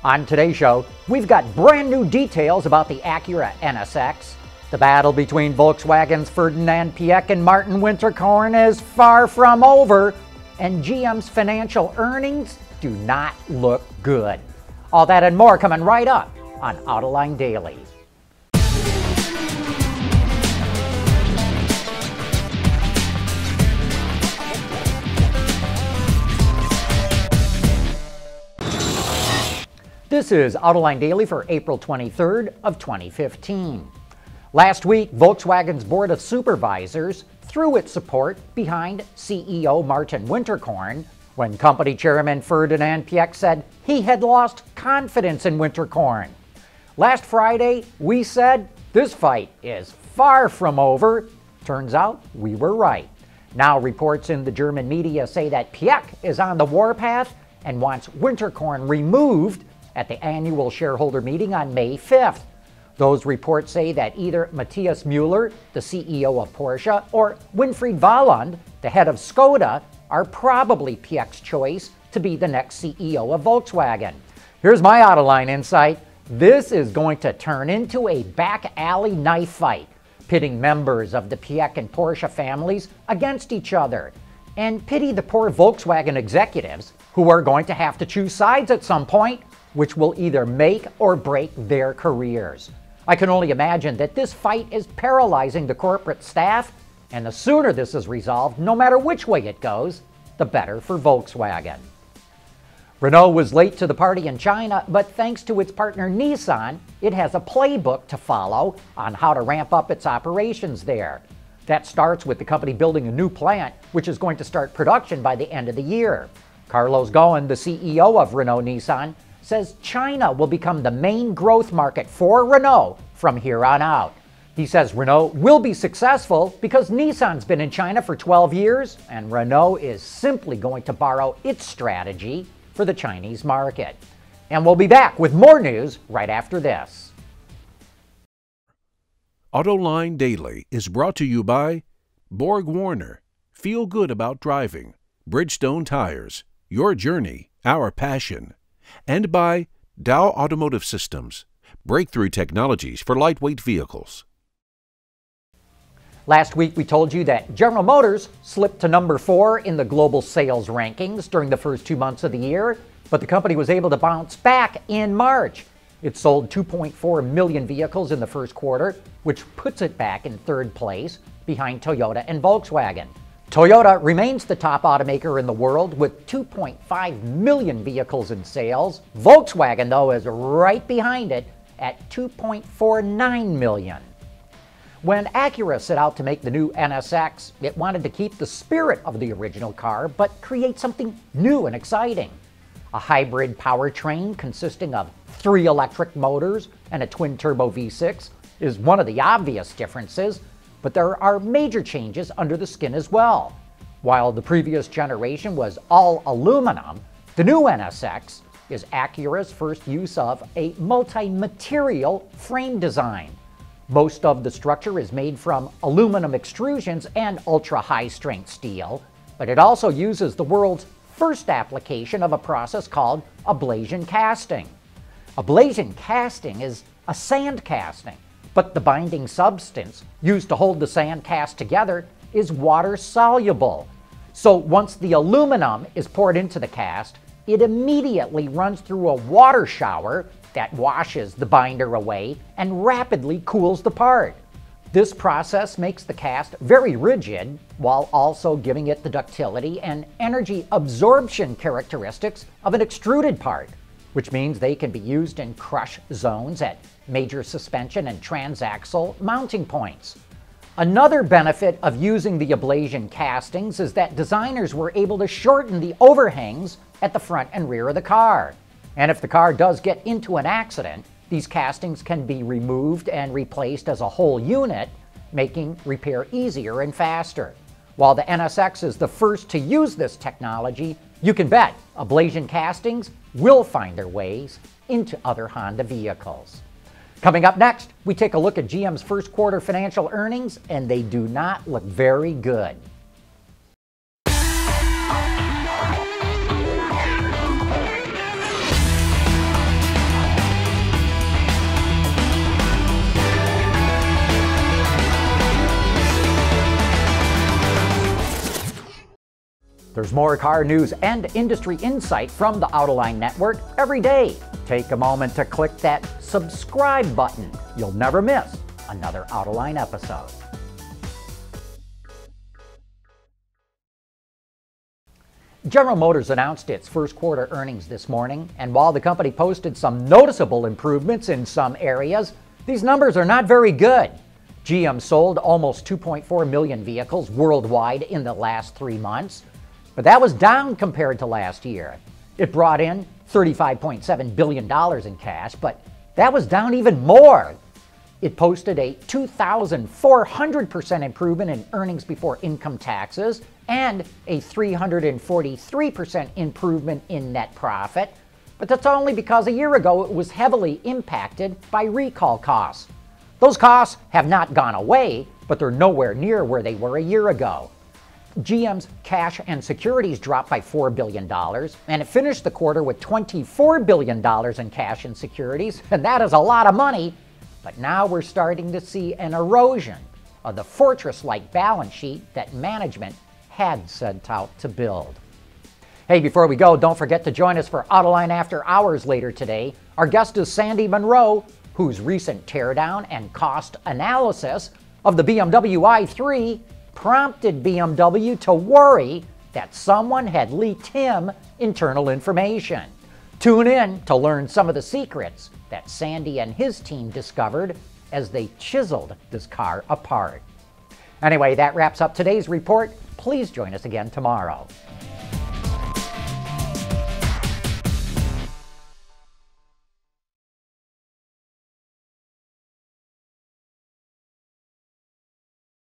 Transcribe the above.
On today's show, we've got brand new details about the Acura NSX. The battle between Volkswagen's Ferdinand Piëch and Martin Winterkorn is far from over, and GM's financial earnings do not look good. All that and more coming right up on Autoline Daily. This is Autoline Daily for April 23rd of 2015. Last week, Volkswagen's Board of Supervisors threw its support behind CEO Martin Winterkorn when company chairman Ferdinand Piëch said he had lost confidence in Winterkorn. Last Friday, we said this fight is far from over. Turns out we were right. Now reports in the German media say that Piëch is on the warpath and wants Winterkorn removed at the annual shareholder meeting on May 5th. Those reports say that either Matthias Müller, the CEO of Porsche, or Winfried Wahland, the head of Skoda, are probably Piëch's choice to be the next CEO of Volkswagen. Here's my Autoline insight. This is going to turn into a back alley knife fight, pitting members of the Piëch and Porsche families against each other. And pity the poor Volkswagen executives who are going to have to choose sides at some point, which will either make or break their careers. I can only imagine that this fight is paralyzing the corporate staff, and the sooner this is resolved, no matter which way it goes, the better for Volkswagen. Renault was late to the party in China, but thanks to its partner Nissan, it has a playbook to follow on how to ramp up its operations there. That starts with the company building a new plant, which is going to start production by the end of the year. Carlos Ghosn, the CEO of Renault Nissan, says China will become the main growth market for Renault from here on out. He says Renault will be successful because Nissan's been in China for 12 years, and Renault is simply going to borrow its strategy for the Chinese market. And we'll be back with more news right after this. Autoline Daily is brought to you by Borg Warner, Feel Good About Driving, Bridgestone Tires, Your Journey, Our Passion, and by Dow Automotive Systems, breakthrough technologies for lightweight vehicles. Last week we told you that General Motors slipped to number 4 in the global sales rankings during the first 2 months of the year, but the company was able to bounce back in March. It sold 2.4 million vehicles in the first quarter, which puts it back in third place behind Toyota and Volkswagen. Toyota remains the top automaker in the world with 2.5 million vehicles in sales. Volkswagen, though, is right behind it at 2.49 million. When Acura set out to make the new NSX, it wanted to keep the spirit of the original car, but create something new and exciting. A hybrid powertrain consisting of 3 electric motors and a twin-turbo V6 is one of the obvious differences, but there are major changes under the skin as well. While the previous generation was all aluminum, the new NSX is Acura's first use of a multi-material frame design. Most of the structure is made from aluminum extrusions and ultra-high-strength steel, but it also uses the world's first application of a process called ablation casting. Ablation casting is a sand casting, but the binding substance used to hold the sand cast together is water soluble. So once the aluminum is poured into the cast, it immediately runs through a water shower that washes the binder away and rapidly cools the part. This process makes the cast very rigid while also giving it the ductility and energy absorption characteristics of an extruded part, which means they can be used in crush zones at major suspension and transaxle mounting points. Another benefit of using the ablation castings is that designers were able to shorten the overhangs at the front and rear of the car. And if the car does get into an accident, these castings can be removed and replaced as a whole unit, making repair easier and faster. While the NSX is the first to use this technology, you can bet ablation castings will find their ways into other Honda vehicles. Coming up next, we take a look at GM's first quarter financial earnings, and they do not look very good. There's more car news and industry insight from the Autoline Network every day. Take a moment to click that subscribe button. You'll never miss another Autoline episode. General Motors announced its first quarter earnings this morning, and while the company posted some noticeable improvements in some areas, these numbers are not very good. GM sold almost 2.4 million vehicles worldwide in the last 3 months, but that was down compared to last year. It brought in $35.7 billion in cash, but that was down even more. It posted a 2,400% improvement in earnings before income taxes and a 343% improvement in net profit. But that's only because a year ago it was heavily impacted by recall costs. Those costs have not gone away, but they're nowhere near where they were a year ago. GM's cash and securities dropped by $4 billion, and it finished the quarter with $24 billion in cash and securities, and that is a lot of money. But now we're starting to see an erosion of the fortress-like balance sheet that management had set out to build. Hey, before we go, don't forget to join us for Autoline After Hours later today. Our guest is Sandy Monroe, whose recent teardown and cost analysis of the BMW i3 prompted BMW to worry that someone had leaked him internal information. Tune in to learn some of the secrets that Sandy and his team discovered as they chiseled this car apart. Anyway, that wraps up today's report. Please join us again tomorrow.